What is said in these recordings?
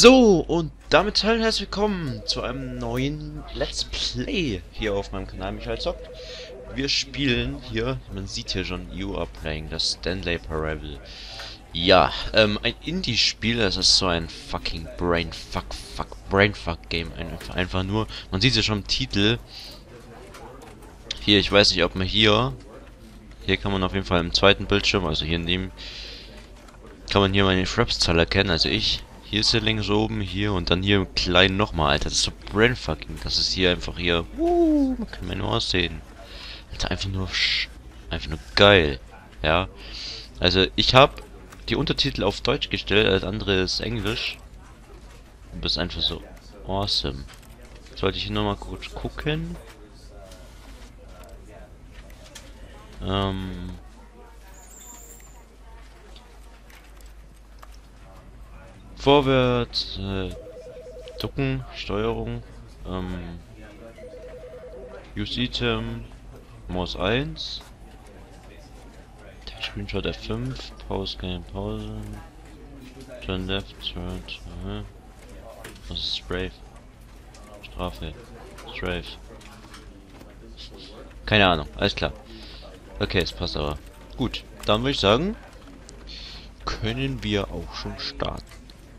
So, und damit hallo und herzlich willkommen zu einem neuen Let's Play hier auf meinem Kanal Michi zockt. Wir spielen hier, man sieht hier schon, you are playing das Stanley Parable. Ja, ein Indie-Spiel, das ist so ein fucking Brainfuck-Game, einfach nur, man sieht es ja schon im Titel. Hier, ich weiß nicht, ob man hier kann man auf jeden Fall im zweiten Bildschirm, also hier in dem, kann man hier meine Fraps-Zahl erkennen, also ich. Hier ist der links oben, hier und dann hier im kleinen nochmal, Alter. Das ist so Brainfucking. Das ist hier einfach hier. Man kann mir nur aussehen. Alter, einfach nur geil. Ja. Also ich habe die Untertitel auf Deutsch gestellt, alles andere ist Englisch. Und das ist einfach so awesome. Sollte ich hier nochmal kurz gucken. Vorwärts, ducken, Steuerung, use item, Maus 1, Screenshot F5, Pause, keine Pause, turn left, turn, was ist Strafe? Strafe, Strafe. Keine Ahnung, alles klar. Okay, es passt aber. Gut, dann würde ich sagen, können wir auch schon starten.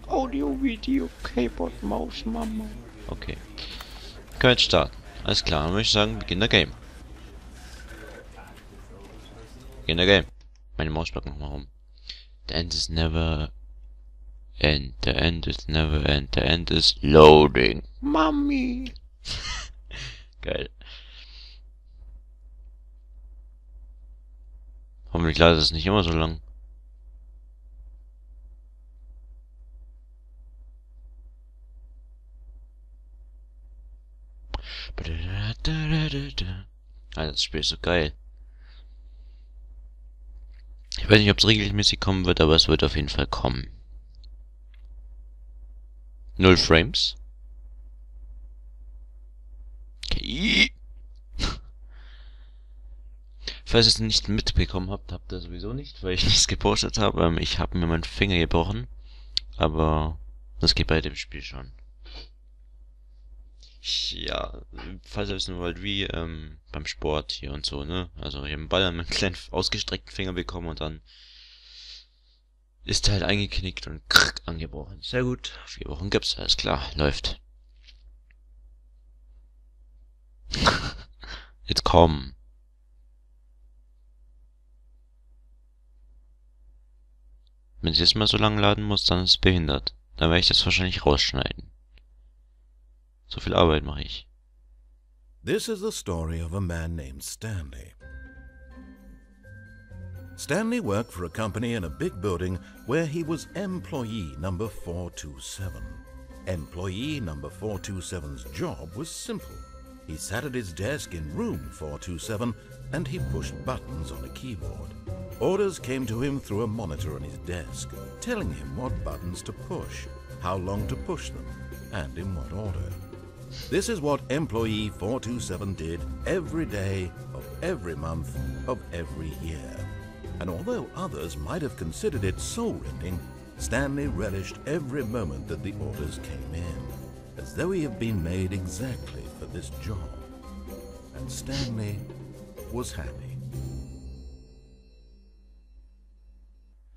Audio, Video, Keyboard, Maus, Mama. Okay. Können wir jetzt starten. Alles klar, dann würde ich sagen, beginn der Game. Beginn der Game. Meine Maus bleibt nochmal rum. The end is never end. The end is never end. The end is loading. Mami. Geil. Hoffentlich leider ist es nicht immer so lang. Alter, das Spiel ist so geil. Ich weiß nicht, ob es regelmäßig kommen wird, aber es wird auf jeden Fall kommen. 0 Frames. Okay. Falls ihr es nicht mitbekommen habt, habt ihr sowieso nicht, weil ich nichts gepostet habe. Ich habe mir meinen Finger gebrochen. Aber das geht bei dem Spiel schon. Ja, falls ihr wissen wollt, wie beim Sport hier und so, ne? Also ich habe einen Ball an meinen kleinen ausgestreckten Finger bekommen und dann ist er halt eingeknickt und angebrochen. Sehr gut, 4 Wochen gibt's, alles klar, läuft. Jetzt komm. Wenn ich jetzt mal so lange laden muss, dann ist es behindert. Dann werde ich das wahrscheinlich rausschneiden. So viel Arbeit mache ich. This is the story of a man named Stanley. Stanley worked for a company in a big building where he was employee number 427. Employee number 427's job was simple. He sat at his desk in room 427 and he pushed buttons on a keyboard. Orders came to him through a monitor on his desk, telling him what buttons to push, how long to push them, and in what order. This is what employee 427 did every day of every month of every year. And although others might have considered it soul-rending, Stanley relished every moment that the orders came in, as though he had been made exactly for this job. And Stanley was happy.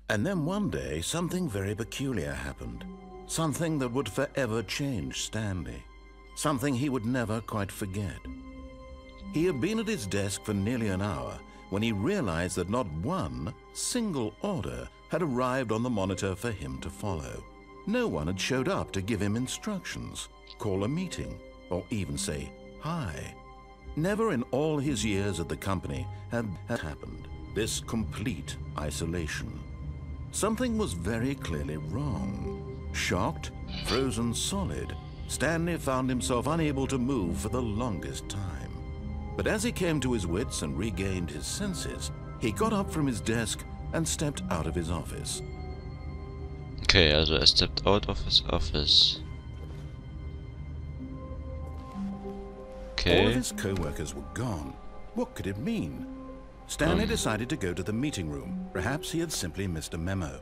And then one day, something very peculiar happened. Something that would forever change Stanley. Something he would never quite forget. He had been at his desk for nearly an hour when he realized that not one single order had arrived on the monitor for him to follow. No one had showed up to give him instructions, call a meeting, or even say hi. Never in all his years at the company had happened, this complete isolation. Something was very clearly wrong. Shocked, frozen solid, Stanley found himself unable to move for the longest time. But as he came to his wits and regained his senses, he got up from his desk and stepped out of his office. Okay, also stepped out of his office. Okay. All of his co-workers were gone. What could it mean? Stanley decided to go to the meeting room. Perhaps he had simply missed a memo.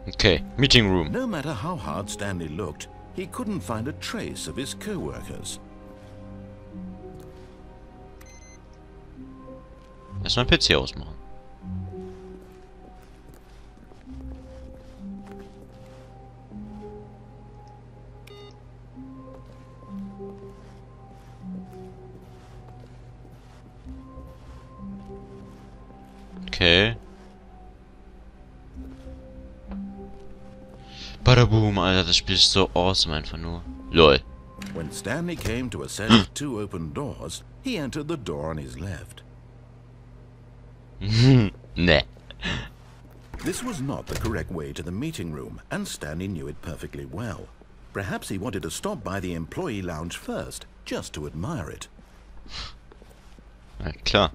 Okay, Meeting Room. No matter how hard Stanley looked, he couldn't find a trace of his co-workers. Erstmal PC ausmachen. Okay. Badaboom, Alter, das Spiel ist so awesome einfach nur. LOL. When Stanley came to a set of two open doors, he entered the door on his left. Ne. This was not the correct way to the meeting room, and Stanley knew it perfectly well. Perhaps he wanted to stop by the employee lounge first, just to admire it. Na klar.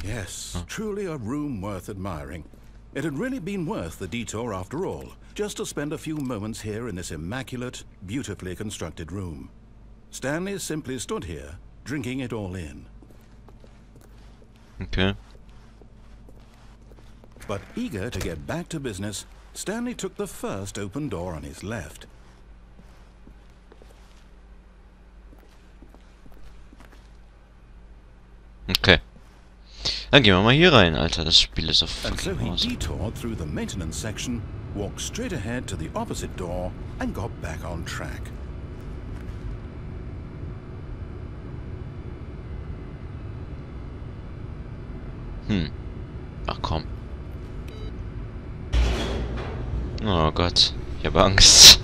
Yes, truly a room worth admiring. It had really been worth the detour after all, just to spend a few moments here in this immaculate, beautifully constructed room. Stanley simply stood here, drinking it all in. Okay. But eager to get back to business, Stanley took the first open door on his left. Okay. Dann gehen wir mal hier rein, Alter. Das Spiel ist auf And so fucking he awesome. detoured through the maintenance section, walked straight ahead to the opposite door, and got back on track. Ach komm. Oh Gott. Ich habe Angst.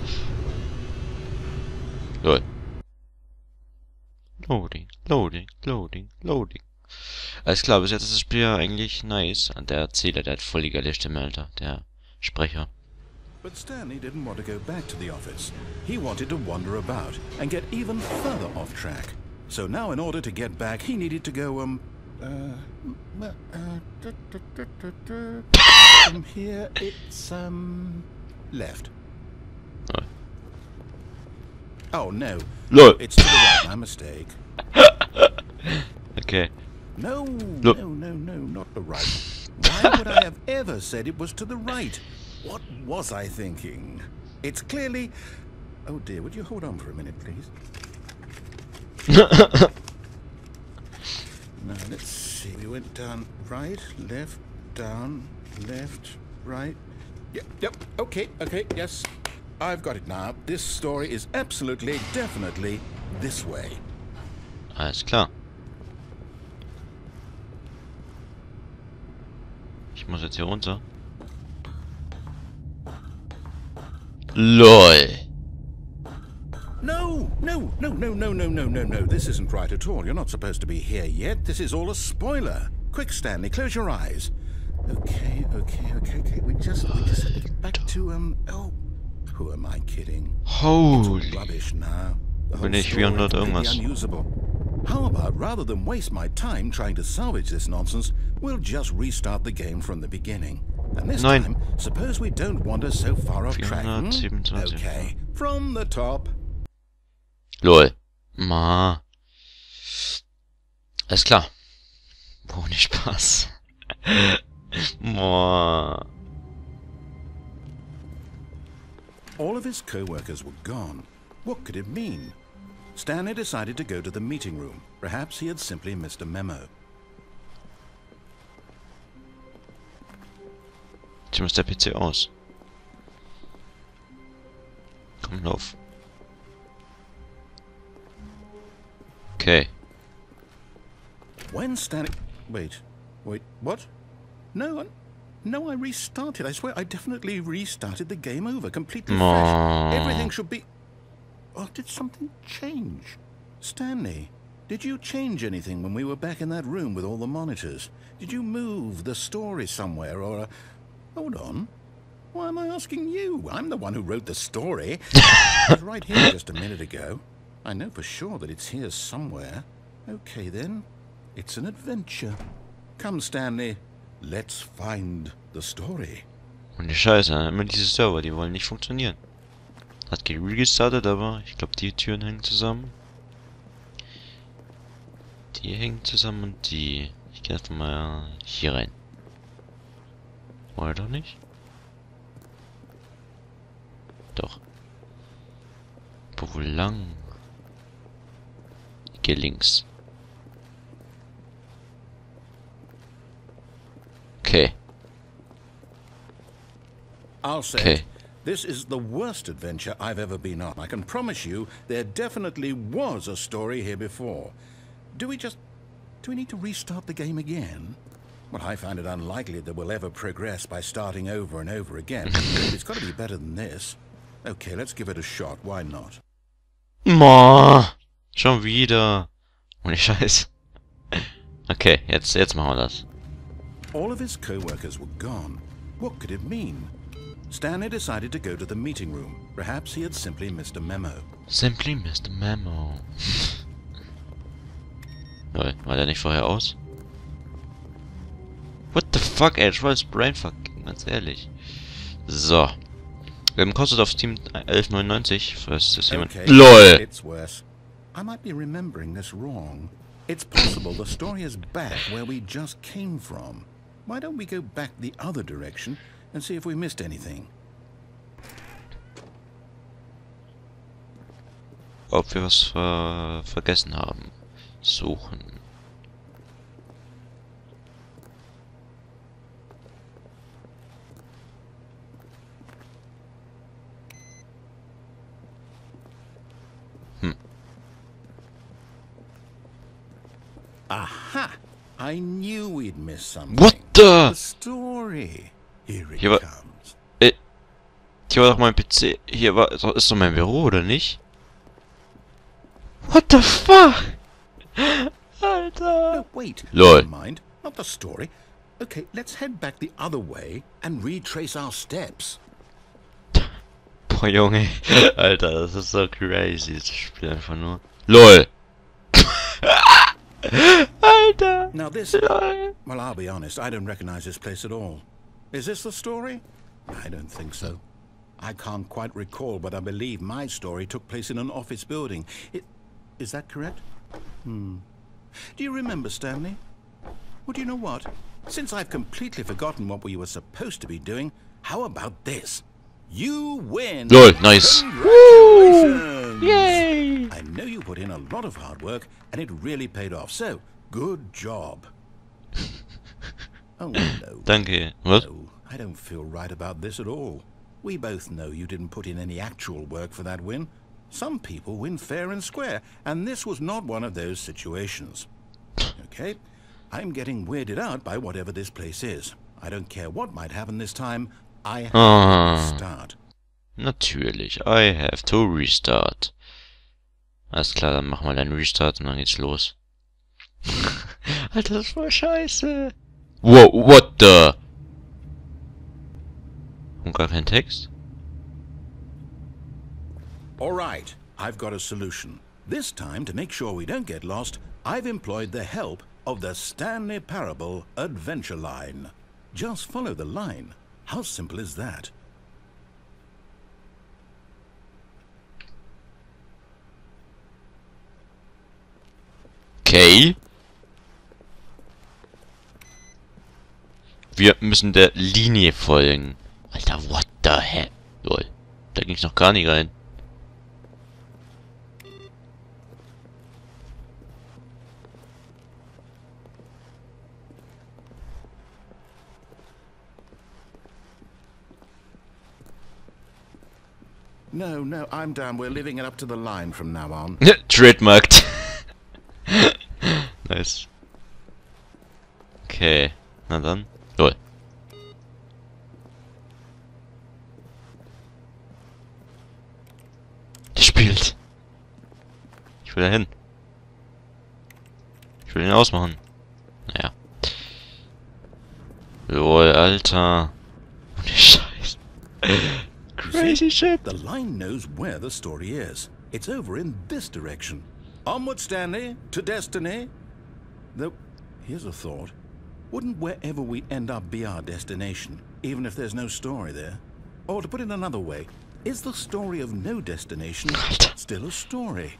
Lol. Loading, loading, loading, loading. Alles klar, bis jetzt ist das Spiel ja eigentlich nice. Und der Erzähler, der hat voll die geile Stimme, Alter. Der Sprecher. But Stanley didn't want to go back to the office. He wanted to wander about and get even further off track. So now in order to get back, he needed to go, from here it's, left. Oh. Oh, no. LOL. It's to the right, my mistake. Okay. No, Look. no, not the right. Why would I have ever said it was to the right? What was I thinking? It's clearly... Oh dear, would you hold on for a minute, please? Now, let's see. We went down right, left, down, left, right. Yep, okay, yes. I've got it now. This story is absolutely, definitely this way. Alles klar. Ich muss jetzt hier runter. LOL. No. This isn't right at all. You're not supposed to be here yet. This is all a spoiler. Quick, Stanley, close your eyes. Okay. We just have to get back to, oh, who am I kidding? Holy. It's all rubbish now. The whole Bin ich story 400 completely irgendwas. unusable. How about, rather than waste my time trying to salvage this nonsense, we'll just restart the game from the beginning. And this Nein. time, suppose we don't wander so far off track. 427. Okay, from the top. LOL. Ma. Alles klar. Ohne Spaß. Boah. All of his co-workers were gone. What could it mean? Stanley decided to go to the meeting room. Perhaps he had simply missed a memo. Jetzt muss der PC aus. Komm, lauf. Okay. When Stanley... Wait, what? No, I restarted. I swear, I definitely restarted the game over, completely fresh. Everything should be... Oh, did something change? Stanley, did you change anything when we were back in that room with all the monitors? Did you move the story somewhere, or... Hold on. Why am I asking you? I'm the one who wrote the story. It was right here just a minute ago. I know for sure that it's here somewhere. Okay, then. It's an adventure. Come, Stanley. Let's find the story. Und die Scheiße, immer diese Server, die wollen nicht funktionieren. Hat gerestartet, aber ich glaube, die Türen hängen zusammen. Die hängen zusammen und die... Ich gehe einfach mal hier rein. Oder doch nicht? Doch. Wo lang? Ich geh links. Okay. I'll say Okay. it. This is the worst adventure I've ever been on. I can promise you there definitely was a story here before. Do we need to restart the game again? Well, I find it unlikely that we'll ever progress by starting over and over again. It's got to be better than this. Okay, let's give it a shot. Why not? Ma, schon wieder. Ohne Scheiß. Okay, jetzt machen wir das. All of his co-workers were gone. What could it mean? Stanley decided to go to the meeting room. Perhaps he had simply missed a memo. Simply missed a memo. Lol, war der nicht vorher aus? What the fuck, ey, ich wollte Brainfuck, ganz ehrlich. So. Kostet auf Steam 11,99. Falls das jemand... Okay, LOL! it's worse. I might be remembering this wrong. It's possible the story is back where we just came from. Why don't we go back the other direction and see if we missed anything? Ob wir was vergessen haben. Suchen. Aha! I knew we'd miss something. What the? The story. Here it Hier war, comes. hier war doch mein PC. Hier war, ist doch mein Büro, oder nicht? What the fuck? Alter. No, wait. Lol. Never mind. Not the story. Okay, let's head back the other way and retrace our steps. Boah, Junge. Alter, das ist so crazy. Das Spiel einfach nur. LOL. Alter. Now this... LOL. Well, I'll be honest, I don't recognize this place at all. Is this the story? I don't think so. I can't quite recall, but I believe my story took place in an office building. Is that correct? Do you remember, Stanley? Well, do you know what? Since I've completely forgotten what we were supposed to be doing, how about this? You win! LOL, nice. Congratulations! Yay! I know you put in a lot of hard work, and it really paid off, so good job. Oh, no. Danke. Was? No, I don't feel right about this at all. We both know you didn't put in any actual work for that win. Some people win fair and square, and this was not one of those situations. Okay? I'm getting weirded out by whatever this place is. I don't care what might happen this time. I have to restart. Natürlich. I have to restart. Alles klar, dann machen wir einen Restart und dann geht's los. Alter, das ist voll scheiße. Wow, what the? Und gar kein Text? All right, I've got a solution. This time, to make sure we don't get lost, I've employed the help of the Stanley Parable adventure line. Just follow the line. How simple is that? Okay. Wir müssen der Linie folgen. Alter, what the heck? Lol. Da ging ich noch gar nicht rein. No, no, I'm down. We're living it up to the line from now on. Trademarked. Nice. Okay. Na dann. Lol. Gespielt. Ich will da hin. Ich will ihn ausmachen. Naja. Lol, Alter. Scheiße. Crazy shit. The line knows where the story is. It's over in this direction. Onward, Stanley, to destiny. Though, here's a thought. Wouldn't wherever we end up be our destination, even if there's no story there? Or to put it another way, is the story of no destination still a story?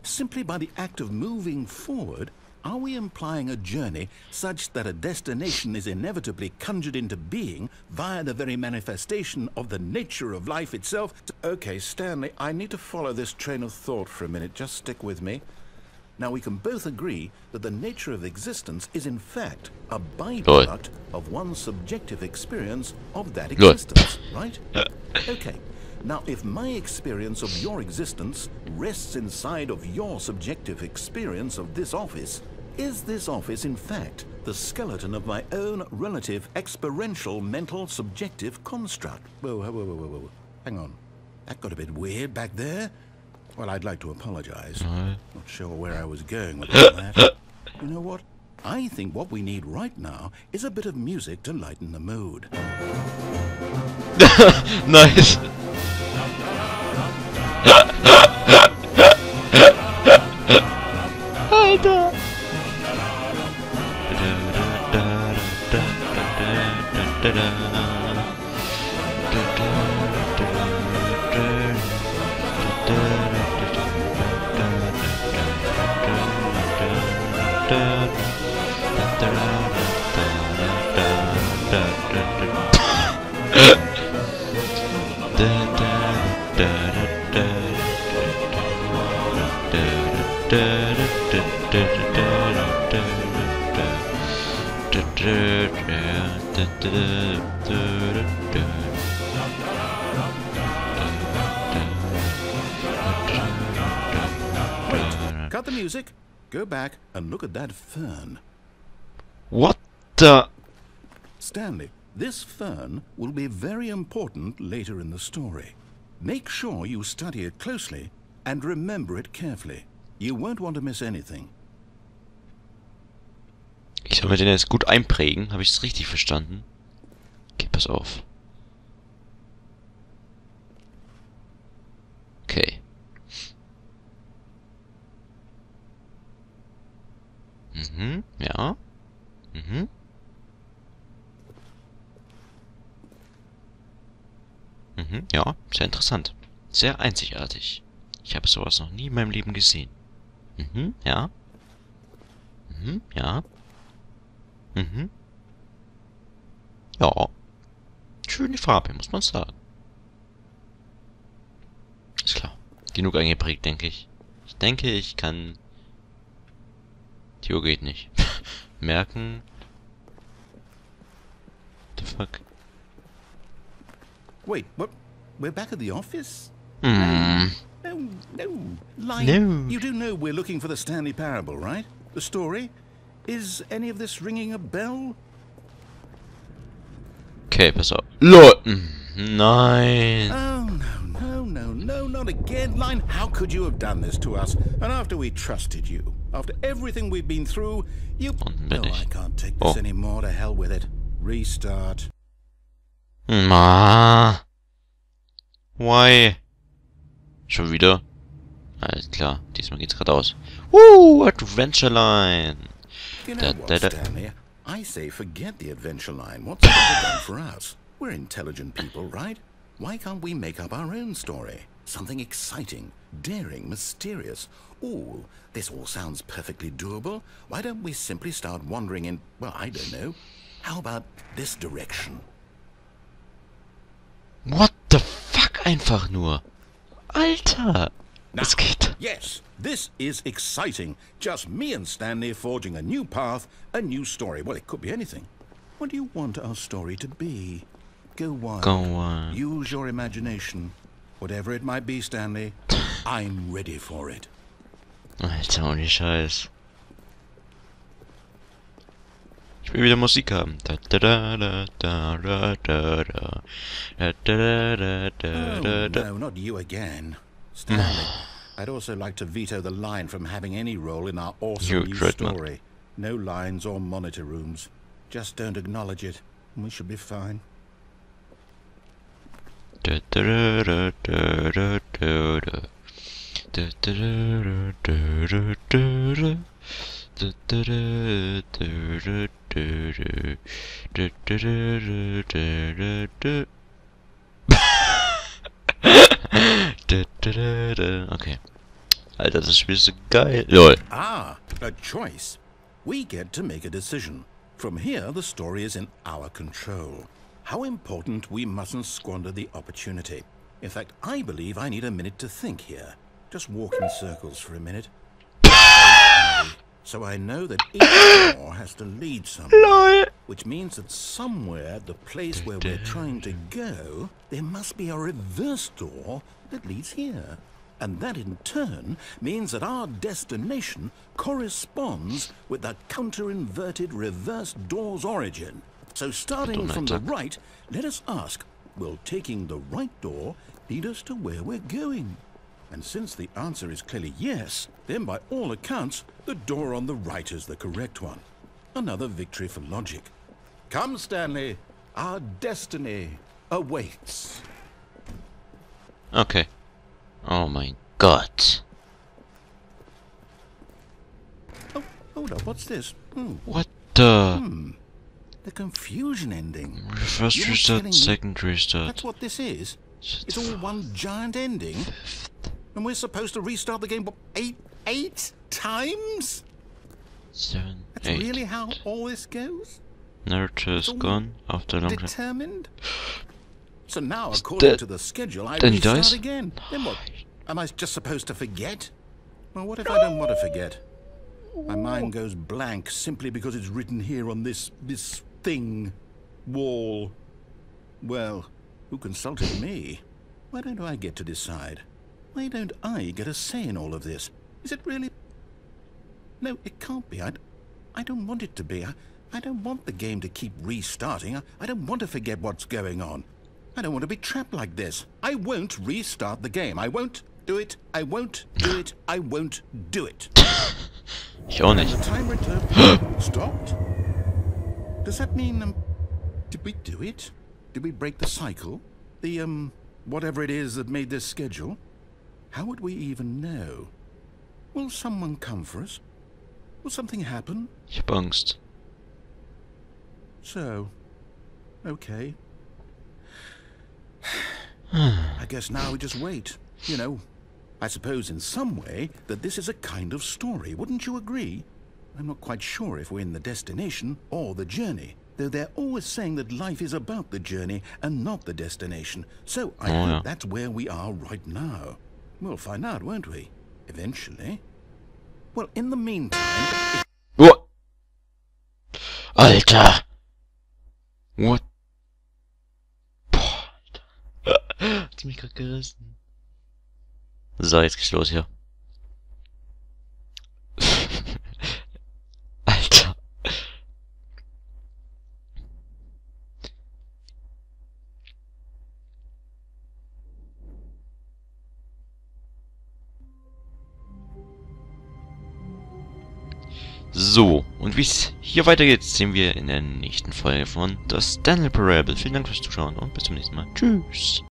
Simply by the act of moving forward, Are we implying a journey such that a destination is inevitably conjured into being via the very manifestation of the nature of life itself? Okay, Stanley, I need to follow this train of thought for a minute. Just stick with me. Now, we can both agree that the nature of existence is in fact a byproduct of one's subjective experience of that existence, right? Okay. Now, if my experience of your existence rests inside of your subjective experience of this office, is this office, in fact, the skeleton of my own relative experiential mental subjective construct? Whoa. Hang on. That got a bit weird back there. Well, I'd like to apologize. Not sure where I was going with that. You know what? I think what we need right now is a bit of music to lighten the mood. Nice. Alter. Cut the music. Go back and look at that fern. What the? Stanley, this fern will be very important later in the story. Make sure you study it closely and remember it carefully. You won't want to miss anything. Ich soll mir den jetzt gut einprägen. Habe ich es richtig verstanden? Okay, pass auf. Okay. Ja. Ja, sehr interessant. Sehr einzigartig. Ich habe sowas noch nie in meinem Leben gesehen. Ja. Ja. Ja. Schöne Farbe, muss man sagen. Ist klar. Genug eingeprägt, denke ich. Ich denke, ich kann... Die Uhr geht nicht. Merken. The fuck? Wait, what? We're back at the office? No. Line. No. You do know we're looking for the Stanley Parable, right? The story? Is any of this ringing a bell? Okay, pass auf. LOL! Nein! Oh, no, not again. Line, how could you have done this to us? And after we trusted you, after everything we've been through, you... No, I can't take this anymore. To hell with it. Restart. Ma. Why? Schon wieder? Alles klar, diesmal geht's gerade aus. Woo! Adventure Line! You know what, Stanley? I say forget the adventure line. What's it done for us? We're intelligent people, right? Why can't we make up our own story? Something exciting, daring, mysterious. Ooh, this all sounds perfectly doable. Why don't we simply start wandering in, well, I don't know. How about this direction? What the fuck einfach nur? Alter! Now, Was geht? yes, this is exciting. Just me and Stanley forging a new path, a new story. Well, it could be anything. What do you want our story to be? Go wild. Go on. Use your imagination. Whatever it might be, Stanley, I'm ready for it. Alter, ohne Scheiß. Ich will wieder Musik haben. Oh, no, not you again. Stanley, I'd also like to veto the line from having any role in our awesome new story. No lines or monitor rooms. Just don't acknowledge it, and we should be fine. Okay. Alter, das Spiel ist so geil. LOL. Ah, a choice. We get to make a decision. From here, the story is in our control. How important we mustn't squander the opportunity. In fact, I believe I need a minute to think here. Just walk in circles for a minute. So I know that each door has to lead somewhere, which means that somewhere at the place where we're trying to go, there must be a reverse door that leads here. And that in turn means that our destination corresponds with the counter-inverted reverse door's origin. So starting from the right, let us ask, will taking the right door lead us to where we're going? And since the answer is clearly yes, then by all accounts, the door on the right is the correct one. Another victory for logic. Come, Stanley, our destiny awaits. Okay. Oh my god. Oh, hold up, what's this? What the? The confusion ending. First restart, second restart. That's what this is? It's all one giant ending? And we're supposed to restart the game, what, eight times? 7, That's 8. really how all this goes? Narrator is gone after a long time. Determined? So now, according to the schedule, I restart again. Then what? Am I just supposed to forget? Well, what if I don't want to forget? My mind goes blank simply because it's written here on this thing, wall. Well, who consulted me? Why don't I get to decide? Why don't I get a say in all of this? Is it really? No, it can't be. I don't want it to be. I don't want the game to keep restarting. I don't want to forget what's going on. I don't want to be trapped like this. I won't restart the game. I won't do it. I won't do it. I won't do it. Ich auch nicht. The timer stopped? Does that mean, did we do it? Did we break the cycle? The, whatever it is that made this schedule? How would we even know? Will someone come for us? Will something happen? Ich hab Angst. So, okay. I guess now we just wait. You know, I suppose in some way that this is a kind of story, wouldn't you agree? I'm not quite sure if we're in the destination or the journey, though they're always saying that life is about the journey and not the destination. So I hope that's where we are right now. We'll find out, won't we? Eventually. Well, in the meantime... What? Alter! What? Boah, Alter. Hat's mich grad gerissen. So, jetzt geht's los hier. Alter. So, und wie es hier weitergeht, sehen wir in der nächsten Folge von der Stanley Parable. Vielen Dank fürs Zuschauen und bis zum nächsten Mal. Tschüss.